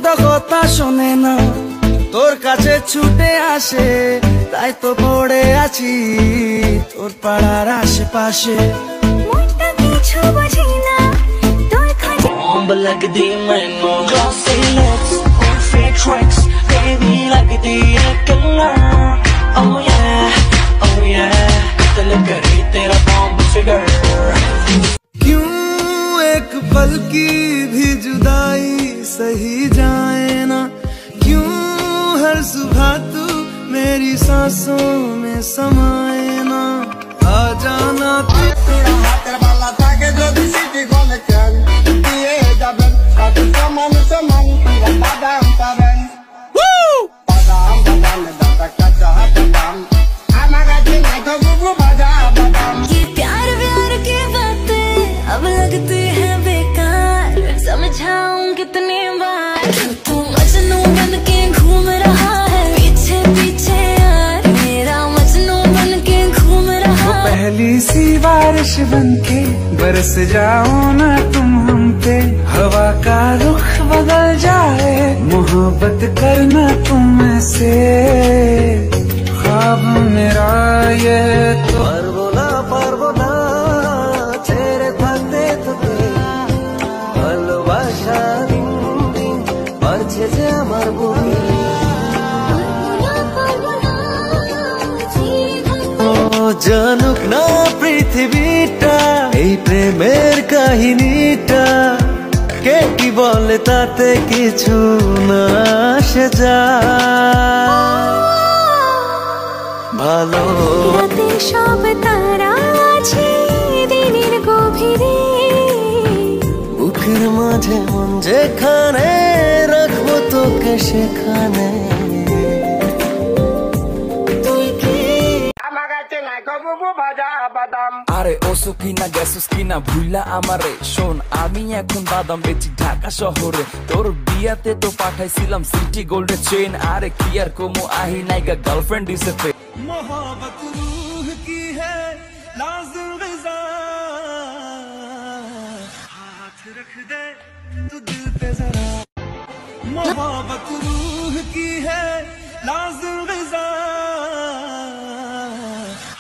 তো কথা শোনে না, তোর কাছে ছুটে আসে, তাই তো পড়ে আছি তোর পাড়ার আশেপাশে। মনটা কিছু বুঝি না, তোর খোঁজে bomb लगदी मैनू glossy lips और fake tricks baby लगदी है killer oh yeah दिल करी तेरा bomb figure। क्यों एक पल की भी जुदाई सही जाए ना, क्यों हर सुबह तू मेरी सांसों में समाए ना, आ जाना तू। ये प्यार व्यार की बातें अब लगती है बेकार, समझाऊं कितनी बार, तू मजनू बन के घूम रहा है पीछे पीछे यार, मेरा मजनू बन के घूम रहा वो पहली सी बारिश बनके बरस जाओ ना तुम हम पे, हवा का रुख बदल जाए, मोहब्बत करना तुम से, ख्वाब मेरा ये तो পারবো না ছেড়ে থাকতে তোকে, ভালোবাসা দিন দিন বাড়ছে যে আমার বুকে। জানুক না পৃথিবীটা এই প্রেমের কাহিনীটা, কে কি বলে তাতে কিছু না আসে যায়, ভালো রাতের সব তারা আছে দিনের গভীরে, বুকের মাঝে মন যেখানে রাখবো তোকে সেখানে। আরে ওসো কিনা গেছস কিনা ভুইলা আমারে শোন, আমি এখন বাদাম বেচি ঢাকা শহরে, তোর বিয়াতে তো পাঠাইছিলাম সিটি গোল্ডের চেন, আরে কি আর কমো আহি নাইগা গার্লফ্রেন্ড হিসেবে। मोहब्बत रूह की है लाज़िम ग़िज़ा, हाथ रख दे तू दिल पे जरा, मोहब्बत रूह की है लाज़िम ग़िज़ा,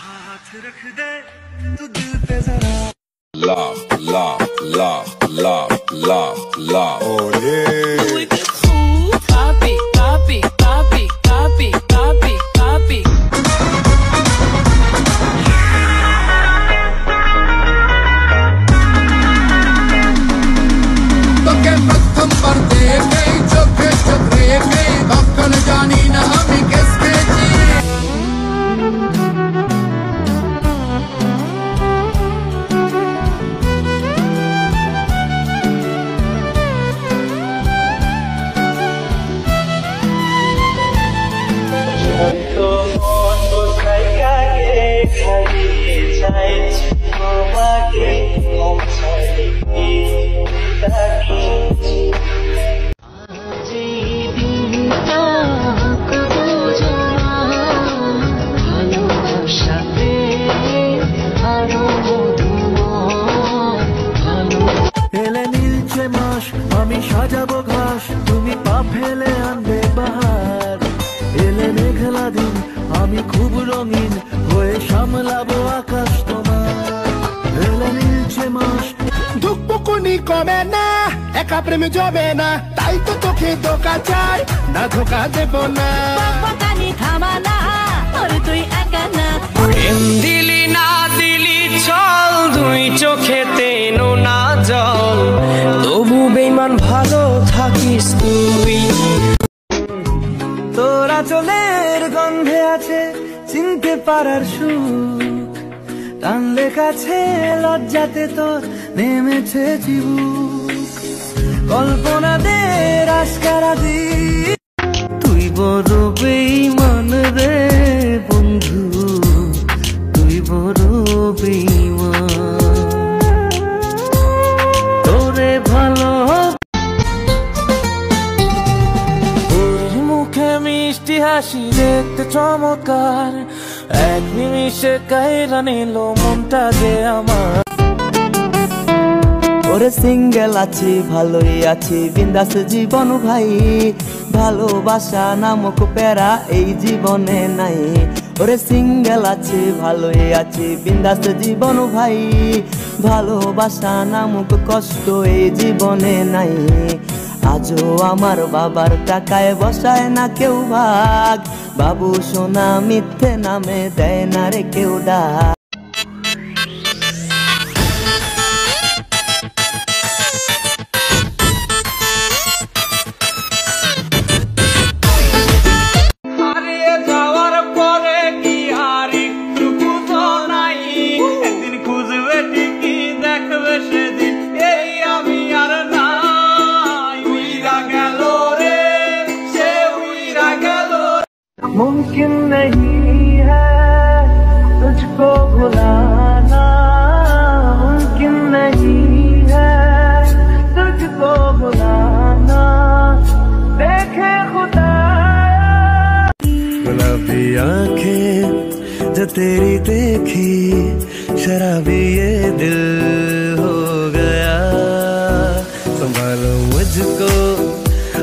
हाथ रख दे तू दिल पे जरा। Love, love, love, love, love, love. Oh yeah. Copy, copy, copy, copy, copy, copy. তোকে প্রথম বার দেখেই চোখে চোখ রেখেই তখন জানি না আমি কেস খেয়েছি। আমি সাজাবো ঘাস, তুমি পা ফেলে আনবে বাহার, এলে মেঘলা দিন আমি খুব রঙিন হয়ে সামলাবো আকাশ তোমার, এলে নীলছে মাস। ধুকপুকুনি কমে না, একা প্রেম জমে না, তাই তো তোকে ধোকা চাই না, ধোকা দেব না। পাকানি থামা না, আর তুই একা না, প্রেম দিলি না দিলি চল, দুই চোখেতে নোনা জল, তবু বেইমান ভালো থাকিস তুই। তোরা চলের গন্ধে আছে চিনতে পারার সুখ, টানলে কাছে লজ্জাতে তোর নেমেছে চিবুক, কল্পনাদের আশকারা দি তুই বড় বেঈমান রে বন্ধু, তুই বড় বেঈমান, তোরে ভালো মুখে মিষ্টি হাসি দেখতে চমৎকার, এক নিমিষে কাইরা নিল মনটা যে আমার, ও ওরে সিঙ্গেল আছি ভালোই আছি বিন্দাস জীবন ভাই, ভালোবাসা নামক প্যারা এই জীবনে নাই। ওরে সিঙ্গেল আছি ভালোই আছি বিন্দাস জীবন ভাই, ভালোবাসা নামক কষ্ট এই জীবনে নাই। আজও আমার বাবার টাকায় বসায় না কেউ ভাগ, বাবু সোনা মিথ্যে নামে দেয় না রে কেউ ডাক। হারিয়ে যাওয়ার পরে কি আর একটু খুঁজো নাই, একদিন খুঁজবে ঠিকই দেখবে সেদিন এই আমি আর নাই। উইরা গেল রে সে উইরা গেল। मुमकिन नहीं है तुझको भुलाना, मुमकिन नहीं है तुझको भुलाना, देखे खुदा। गुलाबी आंखें जो तेरी देखी, शराबी ये दिल हो गया। संभालो मुझको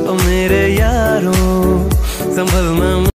ओ मेरे यारों, संभलना